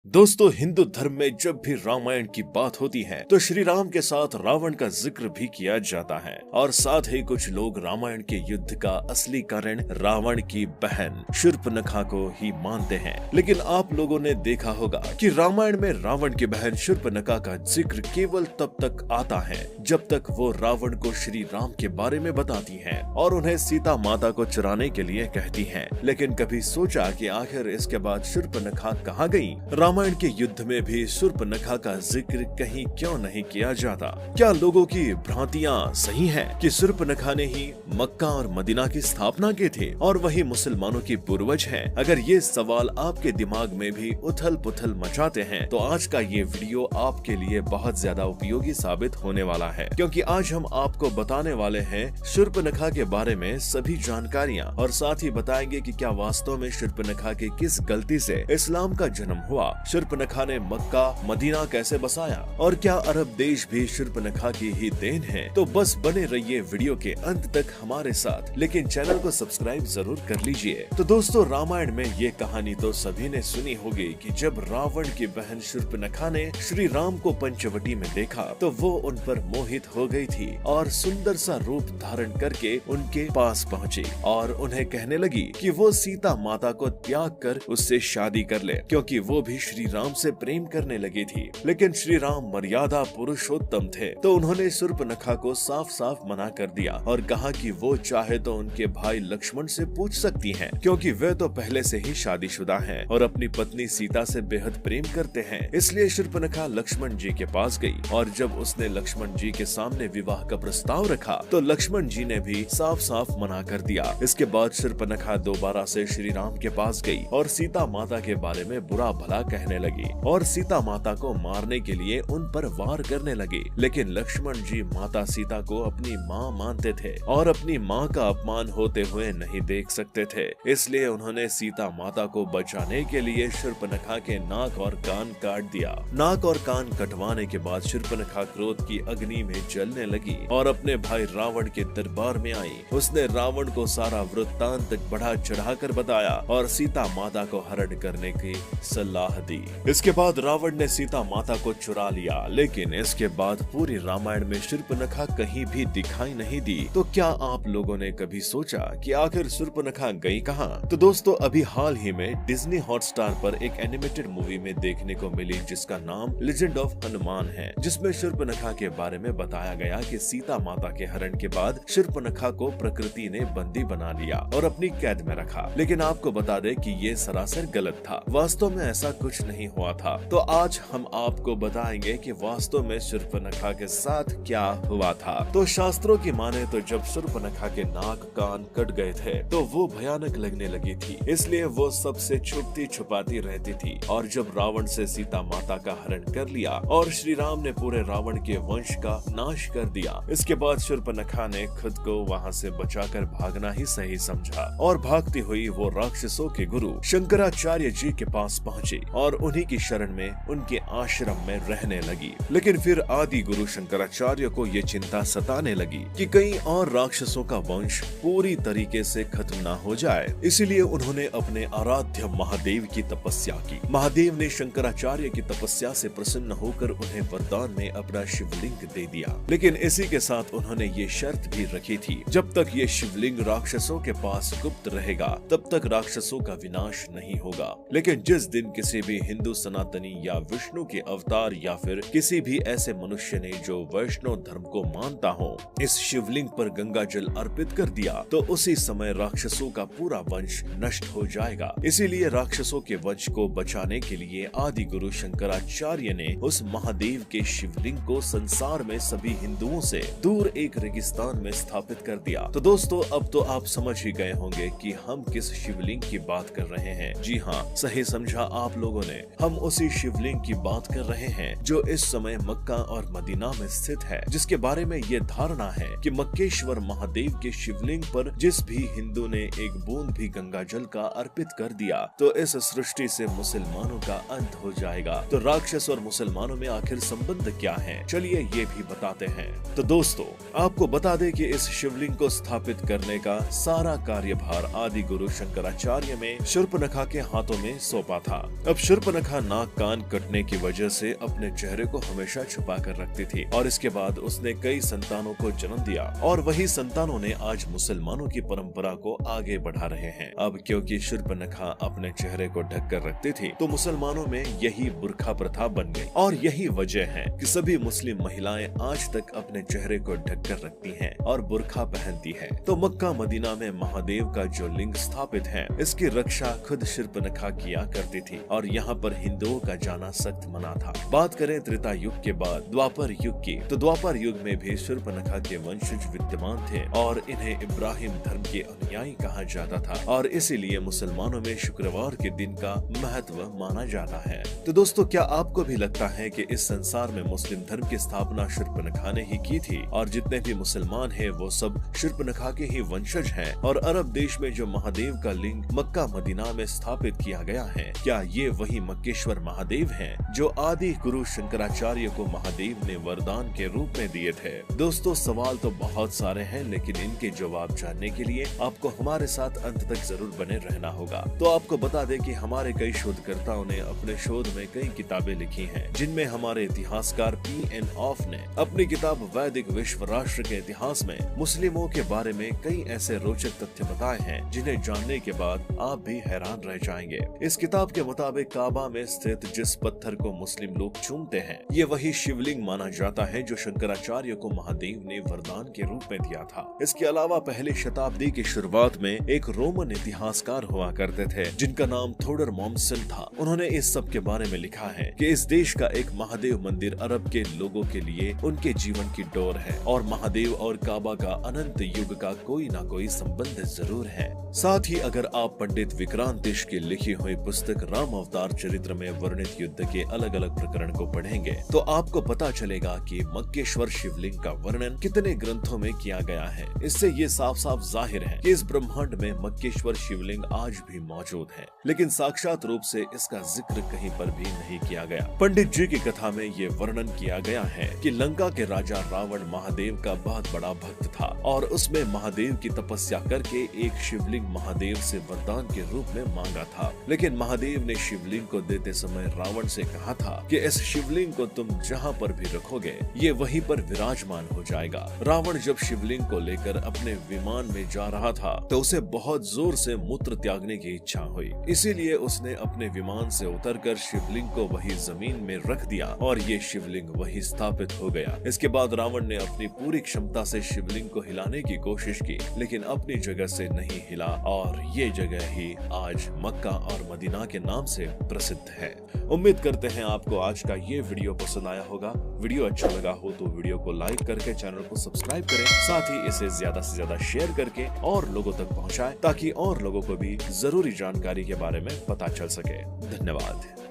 दोस्तों, हिंदू धर्म में जब भी रामायण की बात होती है तो श्री राम के साथ रावण का जिक्र भी किया जाता है और साथ ही कुछ लोग रामायण के युद्ध का असली कारण रावण की बहन शूर्पणखा को ही मानते हैं। लेकिन आप लोगों ने देखा होगा कि रामायण में रावण की बहन शूर्पणखा का जिक्र केवल तब तक आता है जब तक वो रावण को श्री राम के बारे में बताती हैं और उन्हें सीता माता को चुराने के लिए कहती हैं। लेकिन कभी सोचा कि आखिर इसके बाद शूर्पणखा कहाँ गई? रामायण के युद्ध में भी शूर्पणखा का जिक्र कहीं क्यों नहीं किया जाता? क्या लोगों की भ्रांतियां सही हैं कि शूर्पणखा ने ही मक्का और मदीना की स्थापना की थी और वही मुसलमानों की पूर्वज हैं? अगर ये सवाल आपके दिमाग में भी उथल पुथल मचाते हैं तो आज का ये वीडियो आपके लिए बहुत ज्यादा उपयोगी साबित होने वाला है, क्योंकि आज हम आपको बताने वाले हैं शूर्पणखा के बारे में सभी जानकारियाँ और साथ ही बताएंगे कि क्या वास्तव में शूर्पणखा की किस गलती से इस्लाम का जन्म हुआ, शूर्पणखा ने मक्का मदीना कैसे बसाया और क्या अरब देश भी शूर्पणखा की ही देन है? तो बस बने रहिए वीडियो के अंत तक हमारे साथ, लेकिन चैनल को सब्सक्राइब जरूर कर लीजिए। तो दोस्तों, रामायण में ये कहानी तो सभी ने सुनी होगी कि जब रावण की बहन शूर्पणखा ने श्री राम को पंचवटी में देखा तो वो उन पर मोहित हो गई थी और सुंदर सा रूप धारण करके उनके पास पहुँची और उन्हें कहने लगी कि वो सीता माता को त्याग कर उससे शादी कर ले, क्योंकि वो भी श्री राम से प्रेम करने लगी थी। लेकिन श्री राम मर्यादा पुरुषोत्तम थे तो उन्होंने शूर्पणखा को साफ साफ मना कर दिया और कहा कि वो चाहे तो उनके भाई लक्ष्मण से पूछ सकती हैं, क्योंकि वे तो पहले से ही शादीशुदा हैं और अपनी पत्नी सीता से बेहद प्रेम करते हैं। इसलिए शूर्पणखा लक्ष्मण जी के पास गई और जब उसने लक्ष्मण जी के सामने विवाह का प्रस्ताव रखा तो लक्ष्मण जी ने भी साफ साफ मना कर दिया। इसके बाद शूर्पणखा दोबारा से श्री राम के पास गई और सीता माता के बारे में बुरा भला कहने लगी और सीता माता को मारने के लिए उन पर वार करने लगी। लेकिन लक्ष्मण जी माता सीता को अपनी माँ मानते थे और अपनी माँ का अपमान होते हुए नहीं देख सकते थे, इसलिए उन्होंने सीता माता को बचाने के लिए शूर्पणखा के नाक और कान काट दिया। नाक और कान कटवाने के बाद शूर्पणखा क्रोध की अग्नि में जलने लगी और अपने भाई रावण के दरबार में आई। उसने रावण को सारा वृत्तांत बढ़ा चढ़ाकर बताया और सीता माता को हरण करने की सलाह दी। इसके बाद रावण ने सीता माता को चुरा लिया। लेकिन इसके बाद पूरी रामायण में शूर्पणखा कहीं भी दिखाई नहीं दी। तो क्या आप लोगों ने कभी सोचा कि आखिर शूर्पणखा गई कहाँ? तो दोस्तों, अभी हाल ही में डिज्नी हॉटस्टार पर एक एनिमेटेड मूवी में देखने को मिली जिसका नाम लेजेंड ऑफ हनुमान है, जिसमें शूर्पणखा के बारे में बताया गया कि सीता माता के हरण के बाद शूर्पणखा को प्रकृति ने बंदी बना लिया और अपनी कैद में रखा। लेकिन आपको बता दें कि ये सरासर गलत था, वास्तव में ऐसा कुछ नहीं हुआ था। तो आज हम आपको बताएंगे कि वास्तव में शूर्पणखा के साथ क्या हुआ था। तो शास्त्रों की माने तो जब शूर्पणखा के नाक कान कट गए थे तो वो भयानक लगने लगी थी, इसलिए वो सबसे छुपती छुपाती रहती थी। और जब रावण से सीता माता का हरण कर लिया और श्री राम ने पूरे रावण के वंश का नाश कर दिया, इसके बाद शूर्पणखा ने खुद को वहाँ से बचाकर भागना ही सही समझा और भागती हुई वो राक्षसों के गुरु शंकराचार्य जी के पास पहुँची और उन्हीं की शरण में उनके आश्रम में रहने लगी। लेकिन फिर आदि गुरु शंकराचार्य को ये चिंता सताने लगी कि कहीं और राक्षसों का वंश पूरी तरीके से खत्म ना हो जाए, इसीलिए उन्होंने अपने आराध्य महादेव की तपस्या की। महादेव ने शंकराचार्य की तपस्या से प्रसन्न होकर उन्हें वरदान में अपना शिवलिंग दे दिया। लेकिन इसी के साथ उन्होंने ये शर्त भी रखी थी, जब तक ये शिवलिंग राक्षसों के पास गुप्त रहेगा तब तक राक्षसों का विनाश नहीं होगा। लेकिन जिस दिन किसी भी हिंदू सनातनी या विष्णु के अवतार या फिर किसी भी ऐसे मनुष्य ने जो वैष्णव धर्म को मानता हो इस शिवलिंग पर गंगा जल अर्पित कर दिया तो उसी समय राक्षसों का पूरा वंश नष्ट हो जाएगा। इसीलिए राक्षसों के वंश को बचाने के लिए आदि गुरु शंकराचार्य ने उस महादेव के शिवलिंग को संसार में सभी हिंदुओं से दूर एक रेगिस्तान में स्थापित कर दिया। तो दोस्तों, अब तो आप समझ ही गए होंगे कि हम किस शिवलिंग की बात कर रहे हैं। जी हाँ, सही समझा आप लोगों ने, हम उसी शिवलिंग की बात कर रहे हैं जो इस समय मक्का और मदीना में स्थित है, जिसके बारे में ये धारणा है कि मक्केश्वर महादेव के शिवलिंग पर जिस भी हिंदू ने एक बूंद भी गंगा जल का अर्पित कर दिया तो इस सृष्टि से मुसलमानों का अंत हो जाएगा। तो राक्षस और मुसलमानों में आखिर संबंध क्या है, चलिए ये भी बताते हैं। तो दोस्तों, आपको बता दें कि इस शिवलिंग को स्थापित करने का सारा कार्यभार आदि गुरु शंकराचार्य में शूर्पणखा के हाथों में सौंपा था। अब शूर्पणखा नाक कान कटने की वजह से अपने चेहरे को हमेशा छुपा कर रखती थी और इसके बाद उसने कई संतानों को जन्म दिया और वही संतानों ने आज मुसलमानों की परंपरा को आगे बढ़ा रहे हैं। अब क्योंकि शूर्पणखा अपने चेहरे को ढक कर रखती थी तो मुसलमानों में यही बुर्का प्रथा बन गई और यही वजह है कि सभी मुस्लिम महिलाएं आज तक अपने चेहरे को ढक कर रखती हैं और बुर्का पहनती है। तो मक्का मदीना में महादेव का जो लिंग स्थापित है इसकी रक्षा खुद शूर्पणखा किया करती थी और यहाँ पर हिंदुओं का जाना सख्त मना था। बात करें त्रेता युग के बाद द्वापर युग की, तो द्वापर युग में भी शूर्पणखा के वंशज विद्यमान थे और इन्हें इब्राहिम धर्म के अनुयायी कहा जाता था और इसीलिए मुसलमानों में शुक्रवार के दिन का महत्व माना जाता है। तो दोस्तों, क्या आपको भी लगता है कि इस संसार में मुस्लिम धर्म की स्थापना शूर्पणखा ने ही की थी और जितने भी मुसलमान हैं वो सब शूर्पणखा के ही वंशज हैं और अरब देश में जो महादेव का लिंग मक्का मदीना में स्थापित किया गया है, क्या ये वही मक्केश्वर महादेव हैं जो आदि गुरु शंकराचार्य को महादेव ने वरदान के रूप में दिए थे? दोस्तों, सवाल तो बहुत सारे हैं लेकिन इनके जवाब जानने के लिए आपको हमारे साथ अंत तक जरूर बने रहना होगा। तो आपको बता दें कि हमारे कई शोधकर्ताओं ने अपने शोध में कई किताबें लिखी हैं जिनमें हमारे इतिहासकार P.N. ऑफ ने अपनी किताब वैदिक विश्व राष्ट्र के इतिहास में मुस्लिमों के बारे में कई ऐसे रोचक तथ्य बताए हैं जिन्हें जानने के बाद आप भी हैरान रह जाएंगे। इस किताब के मुताबिक काबा में स्थित जिस पत्थर को मुस्लिम लोग चूमते हैं ये वही शिवलिंग माना जाता है जो शंकराचार्य को महादेव ने वरदान के रूप में दिया था। इसके अलावा पहली शताब्दी की शुरुआत में एक रोमन इतिहासकार हुआ करते थे जिनका नाम थोडर मॉम्सन था। उन्होंने इस सब के बारे में लिखा है कि इस देश का एक महादेव मंदिर अरब के लोगों के लिए उनके जीवन की डोर है और महादेव और काबा का अनंत युग का कोई ना कोई संबंध जरूर है। साथ ही अगर आप पंडित विक्रांतिश की लिखी हुई पुस्तक राम अवतार चरित्र में वर्णित युद्ध के अलग अलग प्रकरण को पढ़ेंगे तो आपको पता चलेगा कि मक्केश्वर शिवलिंग का वर्णन कितने ग्रंथों में किया गया है। इससे ये साफ साफ जाहिर है कि इस ब्रह्मांड में मक्केश्वर शिवलिंग आज भी मौजूद है, लेकिन साक्षात रूप से इसका जिक्र कहीं पर भी नहीं किया गया। पंडित जी की कथा में ये वर्णन किया गया है कि लंका के राजा रावण महादेव का बहुत बड़ा भक्त था और उसमें महादेव की तपस्या करके एक शिवलिंग महादेव से वरदान के रूप में मांगा था, लेकिन महादेव ने शिवलिंग को देते समय रावण से कहा था कि इस शिवलिंग को तुम जहाँ पर भी रखोगे ये वहीं पर विराजमान हो जाएगा। रावण जब शिवलिंग को लेकर अपने विमान में जा रहा था तो उसे बहुत जोर से मूत्र त्यागने की इच्छा हुई, इसीलिए उसने अपने विमान से उतरकर शिवलिंग को वही जमीन में रख दिया और ये शिवलिंग वही स्थापित हो गया। इसके बाद रावण ने अपनी पूरी क्षमता से शिवलिंग को हिलाने की कोशिश की लेकिन अपनी जगह से नहीं हिला और ये जगह ही आज मक्का और मदीना के नाम से प्रसिद्ध है। उम्मीद करते हैं आपको आज का ये वीडियो पसंद आया होगा। वीडियो अच्छा लगा हो तो वीडियो को लाइक करके चैनल को सब्सक्राइब करें, साथ ही इसे ज्यादा से ज्यादा शेयर करके और लोगों तक पहुंचाएं ताकि और लोगों को भी जरूरी जानकारी के बारे में पता चल सके। धन्यवाद।